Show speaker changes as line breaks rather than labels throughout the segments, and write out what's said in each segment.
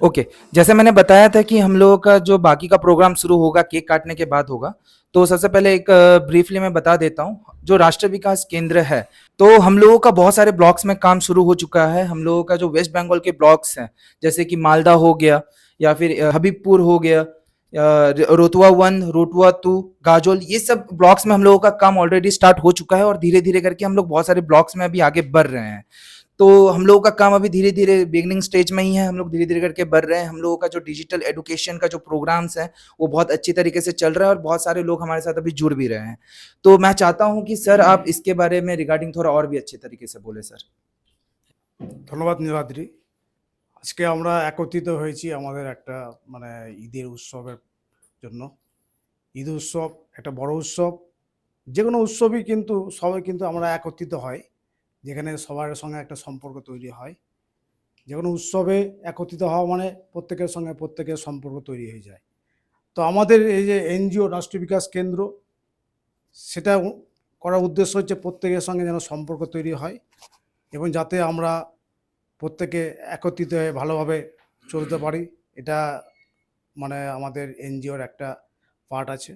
Okay, जैसे मैंने बताया था कि हम लोगों का जो बाकी का प्रोग्राम शुरू होगा केक काटने के बाद होगा। तो सबसे पहले एक ब्रीफली मैं बता देता हूँ, जो राष्ट्रीय विकास केंद्र है, तो हम लोगों का बहुत सारे ब्लॉक्स में काम शुरू हो चुका है। हम लोगों का जो वेस्ट बंगाल के ब्लॉक्स हैं, जैसे कि मालदा हो गया या फिर हबीबपुर हो गया, रोतवा 1, रोतवा 2, गाजोल, ये सब ब्लॉक्स में हम लोगों का काम ऑलरेडी स्टार्ट हो चुका है और धीरे-धीरे करके हम लोग बहुत सारे ब्लॉक्स में अभी आगे बढ़ रहे हैं। तो हम लोगों का काम अभी धीरे-धीरे बिगिनिंग स्टेज में ही है, हम लोग धीरे-धीरे करके बढ़ रहे हैं। हम लोगों का जो डिजिटल एजुकेशन का जो प्रोग्राम्स हैं, वो बहुत अच्छी तरीके से चल रहा है और बहुत सारे लोग हमारे साथ अभी जुड़ भी रहे हैं। तो मैं चाहता हूँ कि सर आप इसके बारे में रिगार्डिंग थोड़ा और भी अच्छे तरीके से बोलें सर।
ধন্যবাদ নীলাদ্রি। আজকে আমরা একত্রিত হয়েছি আমাদের একটা মানে ঈদের উৎসবের জন্য। ঈদ উৎসব একটা বড় উৎসব। যে কোনো উৎসবই কিন্তু সবাই কিন্তু আমরা একত্রিত হয়, যেখানে সবার সঙ্গে একটা সম্পর্ক তৈরি হয়। যে কোনো উৎসবে একত্রিত হওয়া মানে প্রত্যেকের সঙ্গে প্রত্যেকের সম্পর্ক তৈরি হয়ে যায়। তো আমাদের এই যে এনজিও রাষ্ট্রীয় বিকাশ কেন্দ্র, সেটা করার উদ্দেশ্য হচ্ছে প্রত্যেকের সঙ্গে যেন সম্পর্ক তৈরি হয় এবং যাতে আমরা প্রত্যেকে একত্রিত হয়ে ভালোভাবে চলতে পারি। এটা মানে আমাদের এনজিওর একটা পার্ট আছে।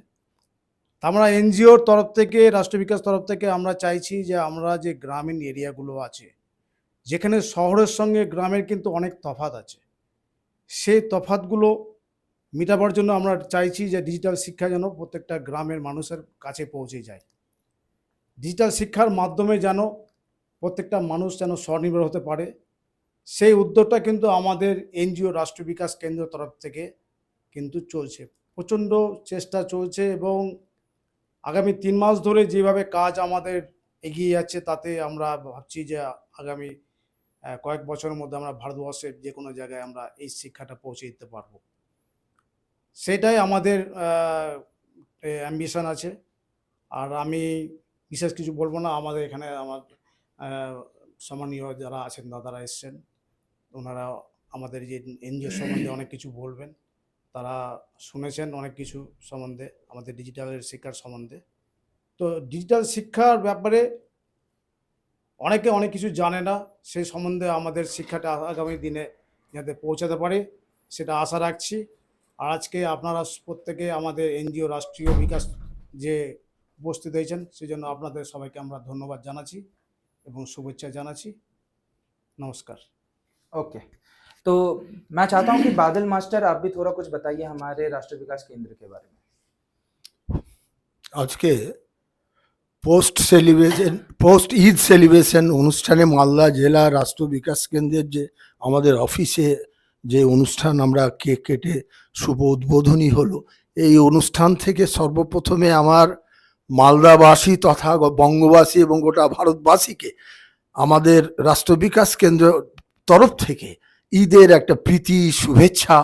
তা আমরা এনজিওর তরফ থেকে, রাষ্ট্রীয় বিকাশ তরফ থেকে আমরা চাইছি যে আমরা যে গ্রামীণ এরিয়াগুলো আছে, যেখানে শহরের সঙ্গে গ্রামের কিন্তু অনেক তফাৎ আছে, সেই তফাৎগুলো মেটাবার জন্য আমরা চাইছি যে ডিজিটাল শিক্ষা যেন প্রত্যেকটা গ্রামের মানুষের কাছে পৌঁছে যায়। ডিজিটাল শিক্ষার মাধ্যমে যেন প্রত্যেকটা মানুষ যেন স্বনির্ভর হতে পারে, সেই উদ্যোগটা কিন্তু আমাদের এনজিও রাষ্ট্রীয় বিকাশ কেন্দ্রের তরফ থেকে কিন্তু চলছে। প্রচণ্ড চেষ্টা চলছে এবং আগামী ৩ মাস ধরে যেভাবে কাজ আমাদের এগিয়ে যাচ্ছে, তাতে আমরা ভাবছি যে আগামী কয়েক বছরের মধ্যে আমরা ভারতবর্ষের যে কোনো জায়গায় আমরা এই শিক্ষাটা পৌঁছে দিতে পারবো। সেটাই আমাদের অ্যাম্বিশন আছে। আর আমি বিশেষ কিছু বলবো না। আমাদের এখানে আমার সম্মানীয় যারা আছেন, দাদারা এসছেন, ওনারা আমাদের যে এনজিও সম্বন্ধে অনেক কিছু বলবেন। তারা শুনেছেন অনেক কিছু সম্বন্ধে, আমাদের ডিজিটালের শিক্ষার সম্বন্ধে। তো ডিজিটাল শিক্ষার ব্যাপারে অনেকে অনেক কিছু জানে না, সেই সম্বন্ধে আমাদের শিক্ষাটা আগামী দিনে যাতে পৌঁছাতে পারে সেটা আশা রাখছি। আর আজকে আপনারা প্রত্যেকে আমাদের এনজিও রাষ্ট্রীয় বিকাশ যে উপস্থিত হয়েছেন, সেজন্য আপনাদের সবাইকে আমরা ধন্যবাদ জানাচ্ছি এবং শুভেচ্ছা জানাচ্ছি। নমস্কার।
ओके, तो मैं चाहता हूँ कि बादल मास्टर आप भी थोड़ा कुछ बताइए हमारे राष्ट्रीय विकास केंद्र के बारे में।
আজকে পোস্ট ঈদ সেলিব্রেশন অনুষ্ঠানে মালদা জেলা রাষ্ট্র বিকাশ কেন্দ্রের যে আমাদের অফিসে যে অনুষ্ঠান আমরা কেক কেটে শুভ উদ্বোধনী হলো, এই অনুষ্ঠান থেকে সর্বপ্রথমে আমার মালদাবাসী তথা বঙ্গবাসী এবং গোটা ভারতবাসীকে আমাদের রাষ্ট্র বিকাশ কেন্দ্র তরফ থেকে ঈদের একটা প্রীতি শুভেচ্ছা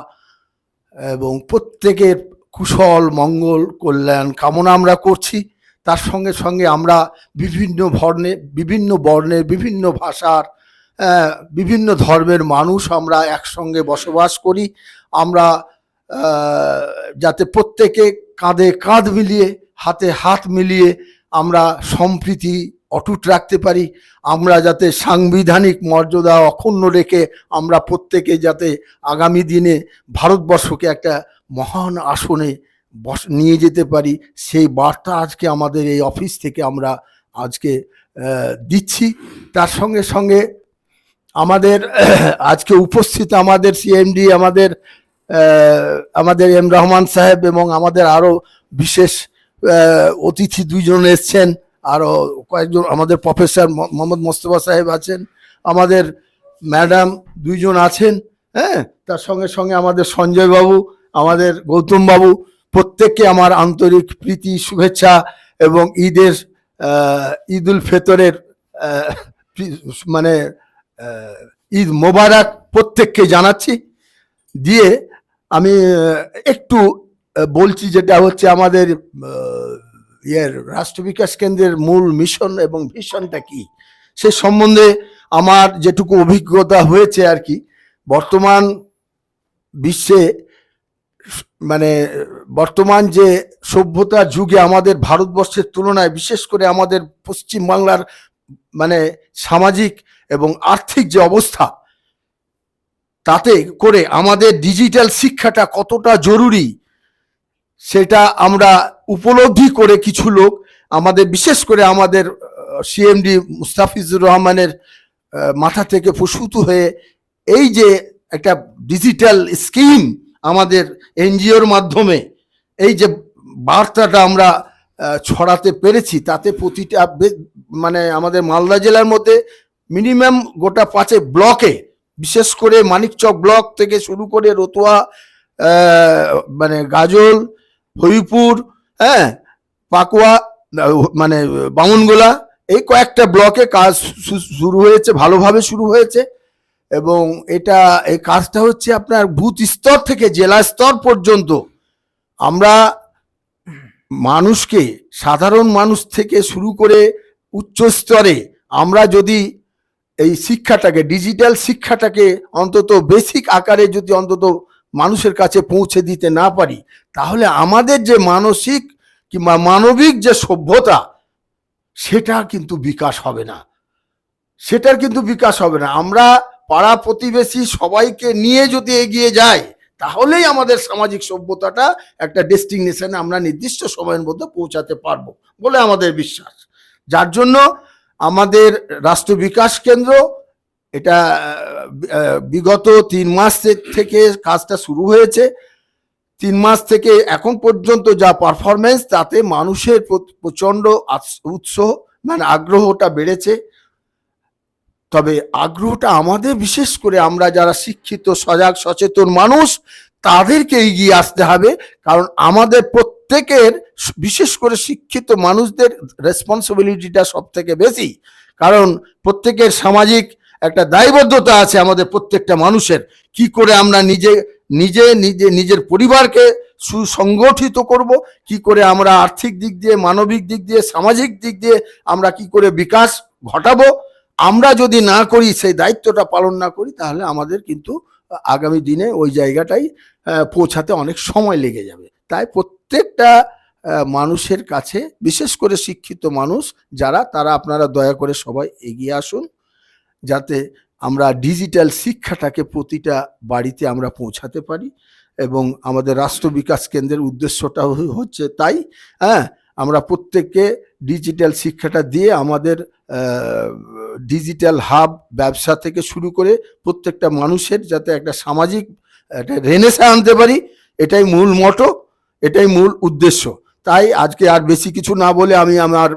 এবং প্রত্যেকের কুশল মঙ্গল কল্যাণ কামনা আমরা করছি। তার সঙ্গে সঙ্গে আমরা বিভিন্ন বর্ণের বিভিন্ন ভাষার বিভিন্ন ধর্মের মানুষ আমরা একসঙ্গে বসবাস করি। আমরা যাতে প্রত্যেকে কাঁধে কাঁধ মিলিয়ে হাতে হাত মিলিয়ে আমরা সম্প্রীতি অটুট রাখতে পারি, আমরা যাতে সাংবিধানিক মর্যাদা অক্ষুণ্ণ রেখে আমরা প্রত্যেকে যাতে আগামী দিনে ভারতবর্ষকে একটা মহান আসনে নিয়ে যেতে পারি, সেই বার্তা আজকে আমাদের এই অফিস থেকে আমরা আজকে দিচ্ছি। তার সঙ্গে সঙ্গে আমাদের আজকে উপস্থিত আমাদের সিএমডি আমাদের এম রহমান সাহেব এবং আমাদের আরও বিশেষ অতিথি দুইজন এসছেন, আরও কয়েকজন আমাদের প্রফেসর মোহাম্মদ মোস্তফা সাহেব আছেন, আমাদের ম্যাডাম দুইজন আছেন, হ্যাঁ, তার সঙ্গে সঙ্গে আমাদের সঞ্জয় বাবু, আমাদের গৌতম বাবু, প্রত্যেককে আমার আন্তরিক প্রীতি শুভেচ্ছা এবং ঈদ উল ফিতরের মানে ঈদ মোবারক প্রত্যেককে জানাচ্ছি। দিয়ে আমি একটু বলছি, যেটা হচ্ছে আমাদের রাষ্ট্র বিকাশ কেন্দ্রের মূল মিশন এবং ভিশনটা কি, সে সম্বন্ধে আমার যেটুকু অভিজ্ঞতা হয়েছে আর কি। বর্তমান বিশ্বে মানে বর্তমান যে সভ্যতার যুগে আমাদের ভারতবর্ষের তুলনায় বিশেষ করে আমাদের পশ্চিমবাংলার মানে সামাজিক এবং আর্থিক যে অবস্থা, তাতে করে আমাদের ডিজিটাল শিক্ষাটা কতটা জরুরি সেটা আমরা উপলব্ধি করে কিছু লোক আমাদের, বিশেষ করে আমাদের সিএমডি মুস্তাফিজুর রহমানের মাথা থেকে প্রসূত হয়ে এই যে একটা ডিজিটাল স্কিম আমাদের এনজিওর মাধ্যমে এই যে বার্তাটা আমরা ছড়াতে পেরেছি, তাতে প্রতিটা মানে আমাদের মালদা জেলার মধ্যে মিনিমাম গোটা 5 ব্লকে, বিশেষ করে মানিকচক ব্লক থেকে শুরু করে রতুয়া, মানে গাজল, হরিপুর, হ্যাঁ, পাকুয়া, মানে বামনগোলা, এই কয়েকটা ব্লকে কাজ শুরু হয়েছে, ভালোভাবে শুরু হয়েছে। এবং এই কাজটা হচ্ছে আপনার বুথ স্তর থেকে জেলা স্তর পর্যন্ত আমরা মানুষকে, সাধারণ মানুষ থেকে শুরু করে উচ্চ স্তরে আমরা যদি এই শিক্ষাটাকে, ডিজিটাল শিক্ষাটাকে অন্তত বেসিক আকারে যদি অন্তত মানুষের কাছে পৌঁছে দিতে না পারি, তাহলে আমাদের যে মানসিক কিংবা মানবিক যে সভ্যতা, সেটা কিন্তু বিকাশ হবে না, সেটার কিন্তু বিকাশ হবে না। আমরা পাড়া প্রতিবেশী সবাইকে নিয়ে যদি এগিয়ে যাই, তাহলেই আমাদের সামাজিক সভ্যতাটা একটা ডেস্টিনেশনে আমরা নির্দিষ্ট সময়ের মধ্যে পৌঁছাতে পারবো বলে আমাদের বিশ্বাস। যার জন্য আমাদের রাষ্ট্র বিকাশ কেন্দ্র এটা বিগত 3 মাস থেকে কাজটা শুরু হয়েছে। 3 মাস থেকে এখন পর্যন্ত যা পারফরমেন্স, তাতে মানুষের প্রচন্ড উৎসাহ, মানে আগ্রহটা বেড়েছে। তবে আগ্রহটা আমাদের, বিশেষ করে আমরা যারা শিক্ষিত, সজাগ, সচেতন মানুষ, তাদেরকে এগিয়ে আসতে হবে। কারণ আমাদের প্রত্যেকের, বিশেষ করে শিক্ষিত মানুষদের রেসপন্সিবিলিটিটা সব থেকে বেশি। কারণ প্রত্যেকের সামাজিক একটা দায়বদ্ধতা আছে আমাদের প্রত্যেকটা মানুষের। কি করে আমরা নিজের পরিবারকে সুসংগঠিত করব, কি করে আমরা আর্থিক দিক দিয়ে, মানবিক দিক দিয়ে, সামাজিক দিক দিয়ে আমরা কি করে বিকাশ ঘটাবো, আমরা যদি না করি, সেই দায়িত্বটা পালন না করি, তাহলে আমাদের কিন্তু আগামী দিনে ওই জায়গাটাই পৌঁছাতে অনেক সময় লেগে যাবে। তাই প্রত্যেকটা মানুষের কাছে, বিশেষ করে শিক্ষিত মানুষ যারা, তারা আপনারা দয়া করে সবাই এগিয়ে আসুন, যাতে আমরা ডিজিটাল শিক্ষাটাকে প্রতিটা বাড়িতে আমরা পৌঁছাতে পারি। এবং আমাদের রাষ্ট্র বিকাশ কেন্দ্রের উদ্দেশ্যটা হচ্ছে তাই, হ্যাঁ, আমরা প্রত্যেককে ডিজিটাল শিক্ষাটা দিয়ে আমাদের ডিজিটাল হাব ব্যবসা থেকে শুরু করে প্রত্যেকটা মানুষের যাতে একটা সামাজিক একটা রেনেসা আনতে পারি, এটাই মূল মটো, এটাই মূল উদ্দেশ্য। তাই আজকে আর বেশি কিছু না বলে আমি আমার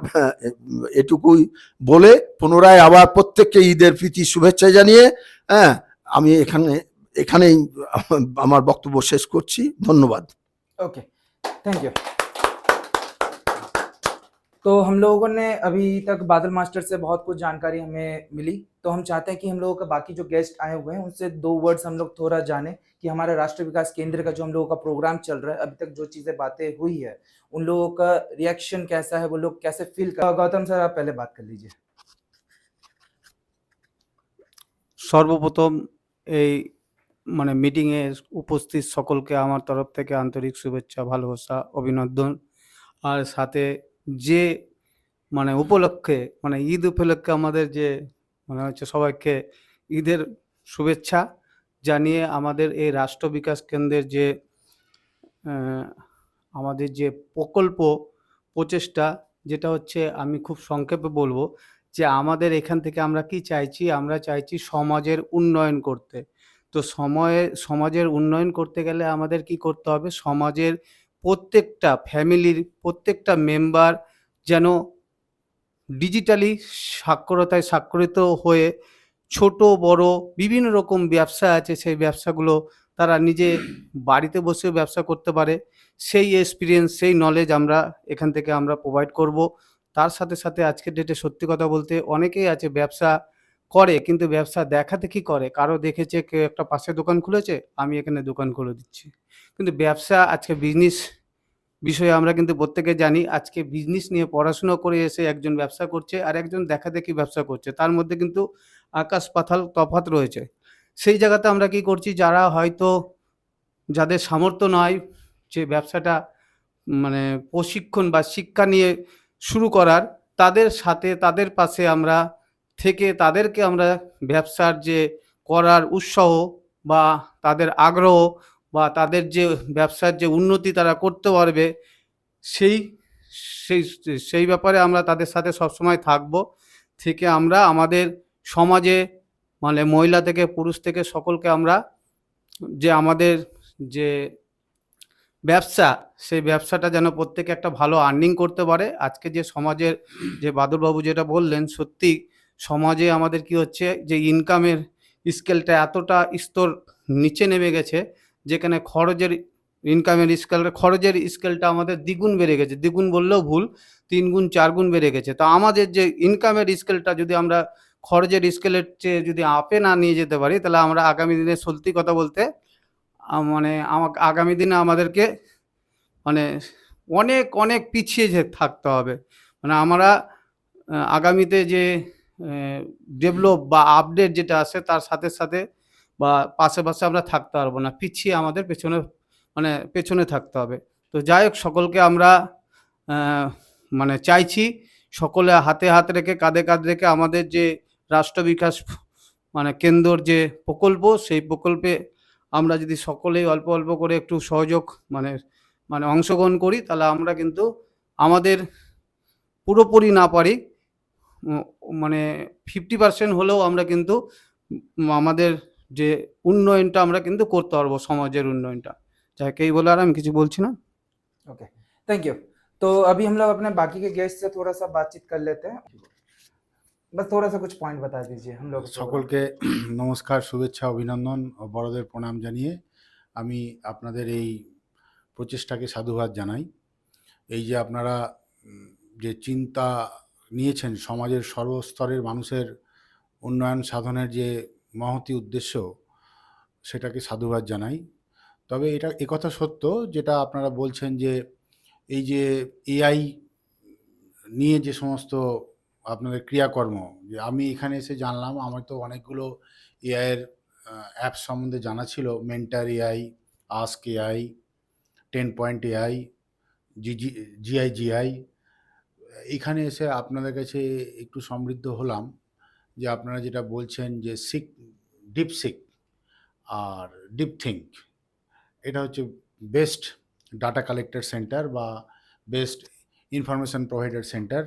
এটুকুই বলে পুনরায় আবার প্রত্যেককে ঈদের প্রীতি শুভেচ্ছা জানিয়ে, হ্যাঁ, আমি এখানেই আমার বক্তব্য শেষ করছি। ধন্যবাদ।
Okay, thank you. तो हम लोगों ने अभी तक बादल मास्टर से बहुत कुछ जानकारी हमें मिली, तो हम चाहते हैं कि हम लोगों का बाकी जो गेस्ट आए हुए हैं उनसे 2 वर्ड्स हम लोग थोड़ा जाने कि हमारा राष्ट्रीय विकास केंद्र का जो हम लोगों का प्रोग्राम चल रहा है, अभी तक जो चीज़ें बातें हुई है, उन लोगों का रिएक्शन कैसा है, वो लोग कैसे फील कर। गौतम सर, आप पहले बात कर लीजिए।
সর্বপ্রথম এই মানে মিটিংয়ে উপস্থিত সকলকে আমার তরফ থেকে আন্তরিক শুভেচ্ছা, ভালোবাসা, অভিনন্দন। আর সাথে যে মানে উপলক্ষে, মানে ঈদ উপলক্ষে আমাদের যে মানে হচ্ছে সবাইকে ঈদের শুভেচ্ছা জানিয়ে আমাদের এই রাষ্ট্র বিকাশ কেন্দ্রের যে আমাদের যে প্রচেষ্টা, যেটা হচ্ছে আমি খুব সংক্ষেপে বলবো যে আমাদের এখান থেকে আমরা কি চাইছি, আমরা চাইছি সমাজের উন্নয়ন করতে। তো সমাজের উন্নয়ন করতে গেলে আমাদের কি করতে হবে, সমাজের প্রত্যেকটা ফ্যামিলির প্রত্যেকটা মেম্বার যেন ডিজিটালি সাক্ষরতায় স্বাক্ষরিত হয়ে ছোট বড় বিভিন্ন রকম ব্যবসা আছে, সেই ব্যবসাগুলো তারা নিজে বাড়িতে বসেও ব্যবসা করতে পারে। সেই এক্সপিরিয়েন্স, সেই নলেজ আমরা এখান থেকে আমরা প্রোভাইড করব। তার সাথে সাথে আজকের ডেটে সত্যি কথা বলতে অনেকেই আছে ব্যবসা করে, কিন্তু ব্যবসা দেখাদেখি করে। কারো দেখেছে কেউ একটা পাশে দোকান খুলেছে, আমি এখানে দোকান খুলে দিচ্ছি। কিন্তু ব্যবসা, আজকে বিজনেস বিষয়ে আমরা কিন্তু প্রত্যেকে জানি, আজকে বিজনেস নিয়ে পড়াশোনা করে এসে একজন ব্যবসা করছে আর একজন দেখাদেখি ব্যবসা করছে, তার মধ্যে কিন্তু আকাশ পাতাল তফাৎ রয়েছে। সেই জায়গাতে আমরা কি করছি, যারা হয়তো যাদের সামর্থ্য নয় যে ব্যবসাটা মানে প্রশিক্ষণ বা শিক্ষা নিয়ে শুরু করার, তাদের সাথে তাদের পাশে আমরা থেকে তাদেরকে আমরা ব্যবসার যে করার উৎসাহ বা তাদের আগ্রহ বা তাদের যে ব্যবসার যে উন্নতি তারা করতে পারবে, সেই সেই সেই ব্যাপারে আমরা তাদের সাথে সবসময় থাকব। থেকে আমরা আমাদের সমাজে মানে মহিলা থেকে পুরুষ থেকে সকলকে আমরা যে আমাদের যে ব্যবসা, সেই ব্যবসাটা যেন প্রত্যেকে একটা ভালো আর্নিং করতে পারে। আজকে যে সমাজের যে বাদলবাবু যেটা বললেন, সত্যি সমাজে আমাদের কি হচ্ছে যে ইনকামের স্কেলটা এতটা স্তর নিচে নেমে গেছে, যেখানে খরচের স্কেলটা আমাদের দ্বিগুণ বেড়ে গেছে। দ্বিগুণ বললেও ভুল, ৩ গুণ ৪ গুণ বেড়ে গেছে। তো আমাদের যে ইনকামের স্কেলটা যদি আমরা খরচের স্কেলের চেয়ে যদি আপে না নিয়ে যেতে পারি, তাহলে আমরা আগামী দিনে সত্যি কথা বলতে মানে আগামী দিনে আমাদেরকে মানে অনেক অনেক পিছিয়ে থাকতে হবে। মানে আমরা আগামীতে যে ডেভেলপ বা আপডেট যেটা আসে তার সাথে সাথে বা পাশে পাশে আমরা থাকতে পারবো না, পিছিয়ে আমাদের পেছনে মানে পেছনে থাকতে হবে। তো যাই হোক, সকলকে আমরা মানে চাইছি সকলে হাতে হাত রেখে কাঁধে কাঁধ রেখে আমাদের যে রাষ্ট্র বিকাশ মানে কেন্দ্রর যে প্রকল্প, সেই প্রকল্পে আমরা যদি সকলেই অল্প অল্প করে একটু সহযোগ মানে মানে অংশগ্রহণ করি, তাহলে আমরা কিন্তু আমাদের পুরোপুরি না পারি মানে 50% হলেও আমরা কিন্তু আমাদের যে উন্নয়নটা আমরা কিন্তু করতে পারবো, সমাজের উন্নয়নটা। যাকে এই বলে আর আমি কিছু বলছি না।
Okay, thank you. तो अभी हम लोग अपने बाकी के गेस्ट से थोड़ा सा बातचीत कर लेते हैं। बस थोड़ा सा कुछ पॉइंट बता दीजिए हम लोग
সকলকে নমস্কার, শুভেচ্ছা, অভিনন্দন ও বড়দের প্রণাম জানিয়ে আমি আপনাদের এই প্রচেষ্টাকে সাধুবাদ জানাই। এই যে আপনারা যে চিন্তা নিয়েছেন সমাজের সর্বস্তরের মানুষের উন্নয়ন সাধনের যে মহতী উদ্দেশ্য, সেটাকে সাধুবাদ জানাই। তবে এটা একথা সত্য যেটা আপনারা বলছেন যে এই যে এআই নিয়ে যে সমস্ত আপনাদের ক্রিয়াকর্ম, যে আমি এখানে এসে জানলাম, আমার তো অনেকগুলো এআইয়ের অ্যাপ সম্বন্ধে জানা ছিল, mentor AI, ask AI, 10 point AI, GI. এখানে এসে আপনাদের কাছে একটু সমৃদ্ধ হলাম যে আপনারা যেটা বলছেন যে ডিপসিক আর ডিপথিঙ্ক, এটা হচ্ছে বেস্ট ডাটা কালেক্টর সেন্টার বা বেস্ট ইনফরমেশন প্রোভাইডার সেন্টার।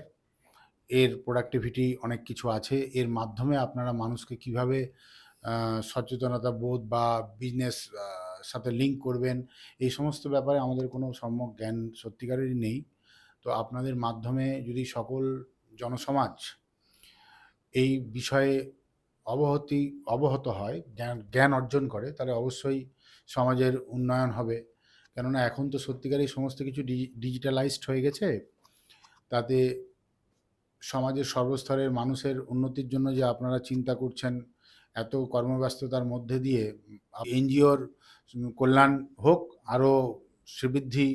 এর প্রোডাক্টিভিটি অনেক কিছু আছে। এর মাধ্যমে আপনারা মানুষকে কিভাবে সচেতনতা বোধ বা বিজনেস সাথে লিঙ্ক করবেন, এই সমস্ত ব্যাপারে আমাদের কোনো সম্যক জ্ঞান সত্যিকারেরই নেই। তো আপনাদের মাধ্যমে যদি সকল জনসমাজ এই বিষয়ে অবহত হয়, জ্ঞান অর্জন করে, তাহলে অবশ্যই সমাজের উন্নয়ন হবে। কেননা এখন তো সত্যিকারই সমস্ত কিছু ডিজিটালাইজড হয়ে গেছে। তাতে সমাজের সর্বস্তরের মানুষের উন্নতির জন্য যে আপনারা চিন্তা করছেন, এত কর্মব্যস্ততার মধ্যে দিয়ে এনজিওর কল্যাণ হোক, আরও শ্রীবৃদ্ধি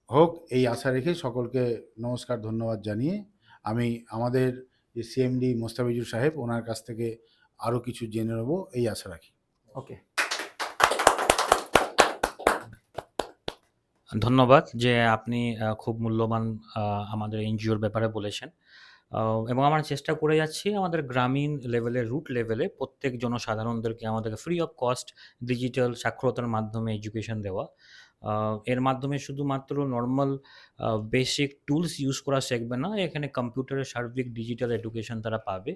হোক, এই আশা রেখে সকলকে নমস্কার, ধন্যবাদ জানিয়ে আমি আমাদের যে সিএমডি মোস্তাফিজুর সাহেব, ওনার কাছ থেকে আরও কিছু জেনে নেব এই আশা রাখি।
ओके।
ধন্যবাদ যে আপনি খুব মূল্যবান আমাদের এনজিওর ব্যাপারে বলেছেন। এবং আমরা চেষ্টা করে যাচ্ছি আমাদের গ্রামীণ লেভেলে, রুট লেভেলে প্রত্যেক জনসাধারণদেরকে আমাদেরকে ফ্রি অফ কস্ট ডিজিটাল সাক্ষরতার মাধ্যমে এডুকেশন দেওয়া। এর মাধ্যমে শুধুমাত্র নর্মাল বেসিক টুলস ইউজ করা শিখবে না, এখানে কম্পিউটারের সার্বিক ডিজিটাল এডুকেশন তারা পাবে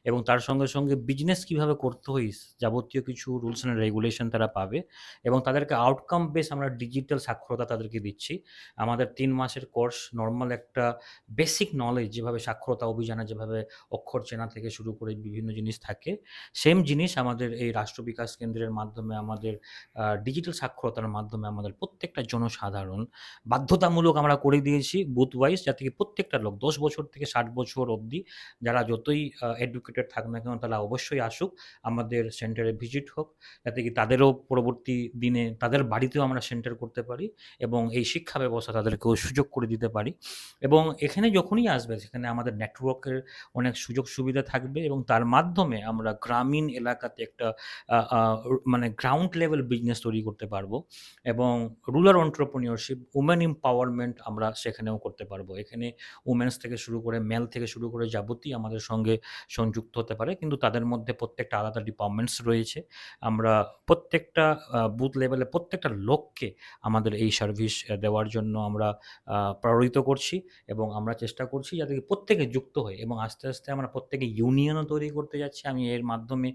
এবং তার সঙ্গে সঙ্গে বিজনেস কীভাবে করতে হয় যাবতীয় কিছু রুলস অ্যান্ড রেগুলেশন তারা পাবে এবং তাদেরকে আউটকাম বেস আমরা ডিজিটাল সাক্ষরতা তাদেরকে দিচ্ছি। আমাদের 3 মাসের কোর্স নর্মাল একটা বেসিক নলেজ, যেভাবে সাক্ষরতা অভিযানে যেভাবে অক্ষর চেনা থেকে শুরু করে বিভিন্ন জিনিস থাকে, সেম জিনিস আমাদের এই রাষ্ট্র বিকাশ কেন্দ্রের মাধ্যমে, আমাদের ডিজিটাল সাক্ষরতার মাধ্যমে আমাদের প্রত্যেকটা জনসাধারণ বাধ্যতামূলক আমরা করে দিয়েছি বুথ ওয়াইজ, যাতে কি প্রত্যেকটা লোক 10 বছর থেকে 60 বছর অবধি যারা যতই এডুকেটেড থাক না কেন, তারা অবশ্যই আসুক, আমাদের সেন্টারে ভিজিট হোক, যাতে কি তাদেরও পরবর্তী দিনে তাদের বাড়িতেও আমরা সেন্টার করতে পারি এবং এই শিক্ষা ব্যবস্থা তাদেরকেও সুযোগ করে দিতে পারি। এবং এখানে যখনই আসবে, সেখানে আমাদের নেটওয়ার্কের অনেক সুযোগ সুবিধা থাকবে এবং তার মাধ্যমে আমরা গ্রামীণ এলাকাতে একটা মানে গ্রাউন্ড লেভেল বিজনেস তৈরি করতে পারবো এবং রুরাল এন্টারপ্রেনিউরশিপ, উমেন এম্পাওয়ারমেন্ট আমরা সেখানেও করতে পারবো। এখানে উমেন্স থেকে শুরু করে মেল থেকে শুরু করে যাবতীয় আমাদের সঙ্গে সংযুক্ত হতে পারে, কিন্তু তাদের মধ্যে প্রত্যেকটা আলাদা ডিপার্টমেন্টস রয়েছে। আমরা প্রত্যেকটা বুথ লেভেলে প্রত্যেকটা লোককে আমাদের এই সার্ভিস দেওয়ার জন্য আমরা প্ররোচিত করছি, এবং আমরা চেষ্টা করছি যাতে প্রত্যেকে যুক্ত হয়, এবং আস্তে আস্তে আমরা প্রত্যেকে ইউনিয়নও তৈরি করতে যাচ্ছি। আমি এর মাধ্যমে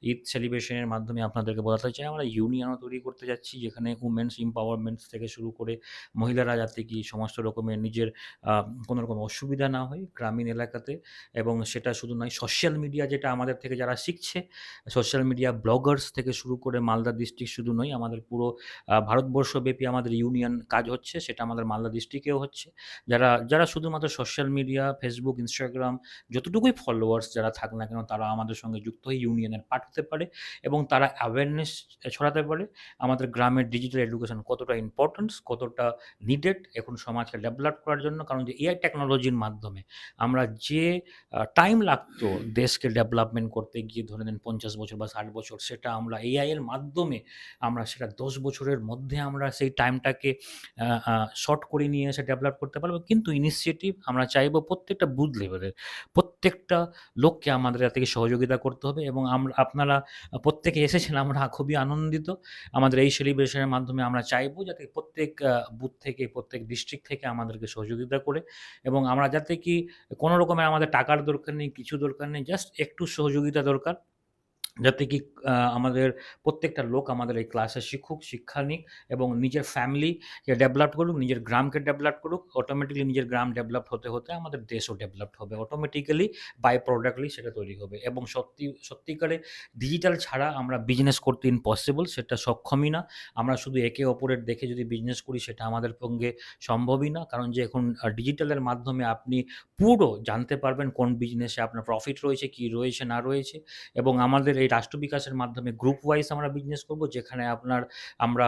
ঈদ সেলিব্রেশনের মাধ্যমে আপনাদেরকে বলাতে চাই, আমরা ইউনিয়নও তৈরি করতে যাচ্ছি, যেখানে উমেন্স এম্পাওয়ারমেন্ট থেকে শুরু করে মহিলারা যাতে কি সমস্ত রকমের নিজের কোনো রকম অসুবিধা না হয় গ্রামীণ এলাকাতে। এবং সেটা শুধু নয়, সোশ্যাল মিডিয়া যেটা আমাদের থেকে যারা শিখছে, সোশ্যাল মিডিয়া ব্লগার্স থেকে শুরু করে মালদা ডিস্ট্রিক্ট শুধু নয়, আমাদের পুরো ভারতবর্ষব্যাপী আমাদের ইউনিয়ন কাজ হচ্ছে, সেটা আমাদের মালদা ডিস্ট্রিক্টেও হচ্ছে। যারা যারা শুধুমাত্র সোশ্যাল মিডিয়া, ফেসবুক, ইনস্টাগ্রাম যতটুকুই ফলোয়ার্স যারা থাক না কেন, তারা আমাদের সঙ্গে যুক্ত হয়ে ইউনিয়নের পার্ট হতে পারে, এবং তারা অ্যাওয়ারনেস ছড়াতে পারে আমাদের গ্রামের ডিজিটাল এডুকেশন কতটা ইম্পর্টেন্স, কতটা নিডেড এখন সমাজকে ডেভেলপ করার জন্য। কারণ যে এআই টেকনোলজির মাধ্যমে আমরা যে টাইম লাগতো দেশকে ডেভেলপমেন্ট করতে গিয়ে, ধরে নেন 50 বছর বা 60 বছর, সেটা আমরা এআই এর মাধ্যমে আমরা সেটা 10 বছরের মধ্যে আমরা সেই টাইমটাকে শর্ট করে নিয়ে এসে ডেভেলপ করতে পারবো। কিন্তু ইনিশিয়েটিভ আমরা চাইবো প্রত্যেকটা বুথ লেভেলের প্রত্যেকটা লোককে আমাদের এর থেকে সহযোগিতা করতে হবে, এবং আপনারা প্রত্যেকে এসেছেন, আমরা খুবই আনন্দিত। আমাদের এই সেলিব্রেশনের মাধ্যমে আমরা চাইবো যাতে প্রত্যেক বুথ থেকে, প্রত্যেক ডিস্ট্রিক্ট থেকে আমাদেরকে সহযোগিতা করে, এবং আমরা যাতে কি কোনো রকমের আমাদের টাকার দরকার নেই, কিছু দরকার নেই, জাস্ট একটু সহযোগিতা দরকার, যাতে কি আমাদের প্রত্যেকটা লোক আমাদের এই ক্লাসে শিখুক, শিক্ষা নিক, এবং নিজের ফ্যামিলিকে ডেভেলপ করুক, নিজের গ্রামকে ডেভেলপ করুক। অটোমেটিক্যালি নিজের গ্রাম ডেভেলপ হতে হতে আমাদের দেশও ডেভেলপড হবে, অটোমেটিক্যালি বাই প্রোডাক্টলি সেটা তৈরি হবে। এবং সত্যিকারে ডিজিটাল ছাড়া আমরা বিজনেস করতে ইম্পসিবল, সেটা সক্ষমই না। আমরা শুধু একে অপরের দেখে যদি বিজনেস করি, সেটা আমাদের পক্ষে সম্ভবই না। কারণ যে এখন ডিজিটালের মাধ্যমে আপনি পুরো জানতে পারবেন কোন বিজনেসে আপনার প্রফিট রয়েছে, কি রয়েছে না রয়েছে। এবং আমাদের এই রাষ্ট্র বিকাশের মাধ্যমে গ্রুপ ওয়াইজ আমরা বিজনেস করব, যেখানে আমরা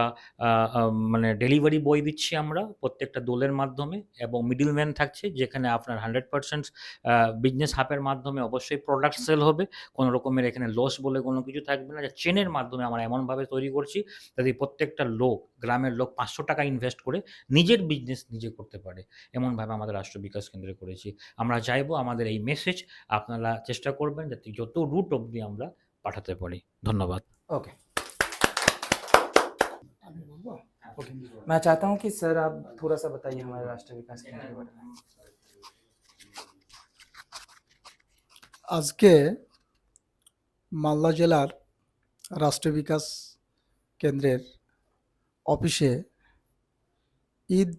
মানে ডেলিভারি বয় দিচ্ছি আমরা প্রত্যেকটা দলের মাধ্যমে, এবং মিডলম্যান থাকছে, যেখানে আপনার 100% বিজনেস হাবের মাধ্যমে অবশ্যই প্রোডাক্ট সেল হবে। কোনো রকমের এখানে লস বলে কোনো কিছু থাকবে না। যে চেনের মাধ্যমে আমরা এমনভাবে তৈরি করছি যাতে প্রত্যেকটা লোক, গ্রামের লোক 500 টাকা ইনভেস্ট করে নিজের বিজনেস নিজে করতে পারে। এমনভাবে আমাদের রাষ্ট্র বিকাশ কেন্দ্রে করেছি। আমরা চাইবো আমাদের এই মেসেজ আপনারা চেষ্টা করবেন যাতে যত রুট অবধি আমরা পাঠাতে পারি। ধন্যবাদ।
ओके। मैं चाहता हूँ कि सर आप थोड़ा सा बताइए हमारे राष्ट्रीय विकास केंद्र के बारे में।
আজকে মালদা জেলার রাষ্ট্রীয় বিকাশ কেন্দ্রের অফিসে ঈদ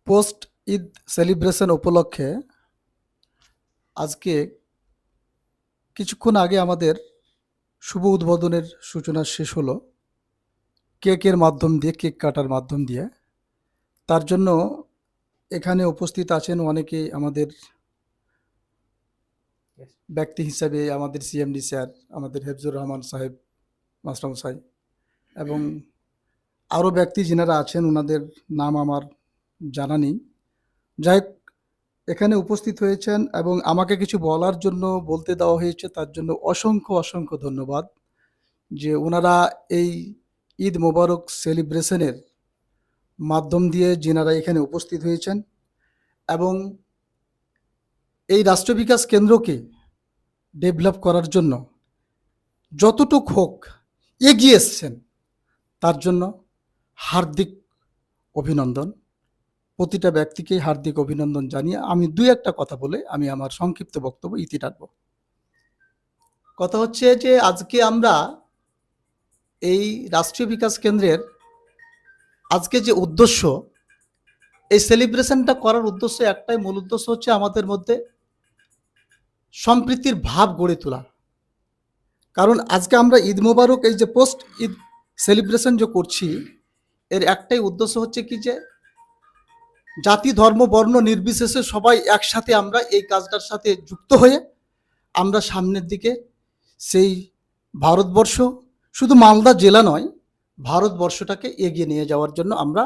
পোস্ট ঈদ সেলিব্রেশন উপলক্ষে আজকে কিছুক্ষণ আগে আমাদের শুভ উদ্বোধনের সূচনা শেষ হলো কেকের মাধ্যম দিয়ে, কেক কাটার মাধ্যম দিয়ে। তার জন্য এখানে উপস্থিত আছেন অনেকে আমাদের ব্যক্তি হিসাবে আমাদের সিএমডি স্যার, আমাদের হেফজুর রহমান সাহেব মাস্টারমশাই, এবং আরও ব্যক্তি যিনারা আছেন ওনাদের নাম আমার জানা নেই। যাই হোক, এখানে উপস্থিত হয়েছেন এবং আমাকে কিছু বলার জন্য বলতে দেওয়া হয়েছে, তার জন্য অসংখ্য অসংখ্য ধন্যবাদ। যে ওনারা এই ঈদ মোবারক সেলিব্রেশনের মাধ্যম দিয়ে যিনারা এখানে উপস্থিত হয়েছেন এবং এই রাষ্ট্র বিকাশ কেন্দ্রকে ডেভেলপ করার জন্য যতটুক হোক এগিয়ে এসছেন, তার জন্য হার্দিক অভিনন্দন। প্রতিটা ব্যক্তিকেই হার্দিক অভিনন্দন জানিয়ে আমি দুই একটা কথা বলে আমি আমার সংক্ষিপ্ত বক্তব্য ইতি টানব। কথা হচ্ছে যে আজকে আমরা এই রাষ্ট্রীয় বিকাশ কেন্দ্রের আজকে যে উদ্দেশ্য, এই সেলিব্রেশনটা করার উদ্দেশ্য একটাই, মূল উদ্দেশ্য হচ্ছে আমাদের মধ্যে সম্প্রীতির ভাব গড়ে তোলা। কারণ আজকে আমরা ঈদ মোবারক এই যে পোস্ট ঈদ সেলিব্রেশন যে করছি, এর একটাই উদ্দেশ্য হচ্ছে কি যে জাতি ধর্ম বর্ণ নির্বিশেষে সবাই একসাথে আমরা এই কাজটার সাথে যুক্ত হয়ে আমরা সামনের দিকে সেই ভারতবর্ষ, শুধু মালদা জেলা নয়, ভারতবর্ষটাকে এগিয়ে নিয়ে যাওয়ার জন্য আমরা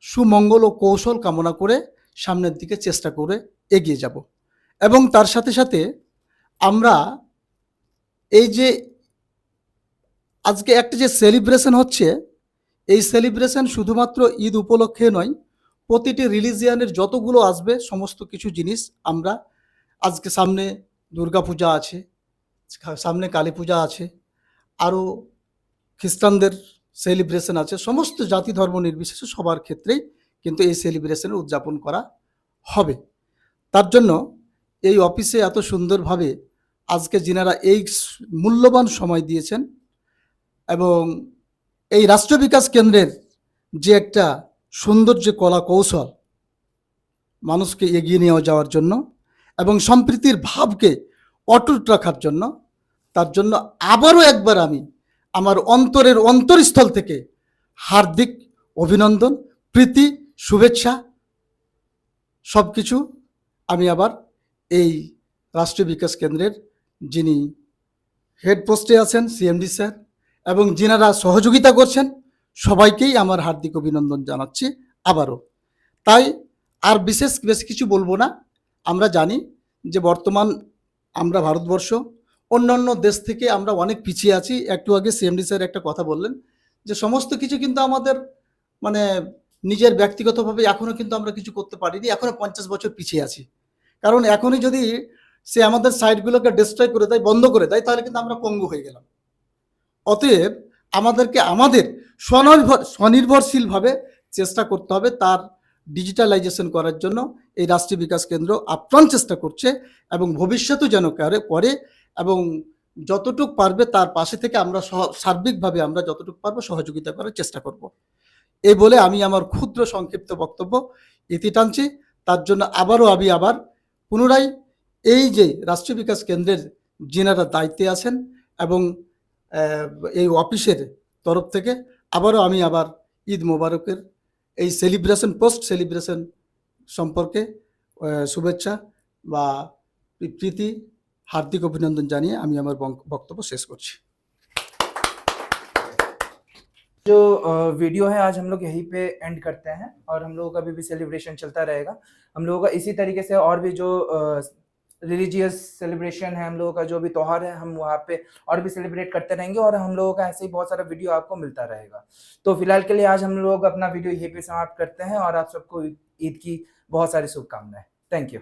সুমঙ্গল ও কৌশল কামনা করে সামনের দিকে চেষ্টা করে এগিয়ে যাব। এবং তার সাথে সাথে আমরা এই যে আজকে একটা যে সেলিব্রেশন হচ্ছে, এই সেলিব্রেশন শুধুমাত্র ঈদ উপলক্ষে নয়, প্রতিটি রিলিজিয়ানের যতগুলো আসবে সমস্ত কিছু জিনিস আমরা আজকে সামনে দুর্গাপূজা আছে, সামনে কালী পূজা আছে, আরও খ্রিস্টানদের সেলিব্রেশন আছে, সমস্ত জাতি ধর্ম নির্বিশেষে সবার ক্ষেত্রেই কিন্তু এই সেলিব্রেশনের উদযাপন করা হবে। তার জন্য এই অফিসে এত সুন্দরভাবে আজকে যিনারা এই মূল্যবান সময় দিয়েছেন এবং এই রাষ্ট্র বিকাশ কেন্দ্রের যে একটা সুন্দর যে কলা কৌশল মানুষকে এগিয়ে নিয়ে যাওয়ার জন্য এবং সম্প্রীতির ভাবকে অটুট রাখার জন্য, তার জন্য আবারও একবার আমি আমার অন্তরের অন্তরস্থল থেকে হার্দিক অভিনন্দন, প্রীতি, শুভেচ্ছা সব কিছু আমি আবার এই রাষ্ট্রীয় বিকাশ কেন্দ্রের যিনি হেড পোস্টে আছেন সিএমডি স্যার এবং যিনারা সহযোগিতা করছেন সবাইকেই আমার হার্দিক অভিনন্দন জানাচ্ছি আবারও। তাই আর বেশি কিছু বলবো না। আমরা জানি যে বর্তমান আমরা ভারতবর্ষ অন্যান্য দেশ থেকে আমরা অনেক পিছিয়ে আছি। একটু আগে সিএমডি স্যার একটা কথা বললেন যে সমস্ত কিছু কিন্তু আমাদের মানে নিজের ব্যক্তিগতভাবে এখনও কিন্তু আমরা কিছু করতে পারিনি, এখনও 50 বছর পিছিয়ে আছি। কারণ এখনই যদি সে আমাদের সাইটগুলোকে ডিস্ট্রয় করে দেয়, বন্ধ করে দেয়, তাহলে কিন্তু আমরা পঙ্গু হয়ে গেলাম। অতএব আমাদেরকে আমাদের স্বনির্ভরশীলভাবে চেষ্টা করতে হবে। তার ডিজিটালাইজেশন করার জন্য এই রাষ্ট্রীয় বিকাশ কেন্দ্র আপ্রাণ চেষ্টা করছে এবং ভবিষ্যতেও যেন করে এবং যতটুক পারবে তার পাশে থেকে আমরা সার্বিকভাবে আমরা যতটুকু পারবো সহযোগিতা করার চেষ্টা করব। এই বলে আমি আমার ক্ষুদ্র সংক্ষিপ্ত বক্তব্য ইতি টানছি। তার জন্য আমি আবার পুনরায় এই যে রাষ্ট্রীয় বিকাশ কেন্দ্রের যিনারা দায়িত্বে আছেন এবং এই অফিসের তরফ থেকে আমি আবার ঈদ মোবারকের এই সেলিব্রেশন পোস্ট সেলিব্রেশন সম্পর্কে শুভেচ্ছা বা প্রীতি, হার্দিক অভিনন্দন জানিয়ে আমি আমার বক্তব্য শেষ করছি।
जो वीडियो है आज हम लोग यहीं पे एंड करते हैं और हम लोगों का भी सेलिब्रेशन चलता रहेगा। हम लोगों का इसी तरीके से और भी जो रिलीजियस सेलिब्रेशन है, हम लोगों का जो भी त्यौहार है, हम वहाँ पे और भी सेलिब्रेट करते रहेंगे और हम लोगों का ऐसे ही बहुत सारा वीडियो आपको मिलता रहेगा। तो फिलहाल के लिए आज हम लोग अपना वीडियो यहीं पे समाप्त करते हैं और आप सबको ईद की बहुत सारी शुभकामनाएं। Thank you.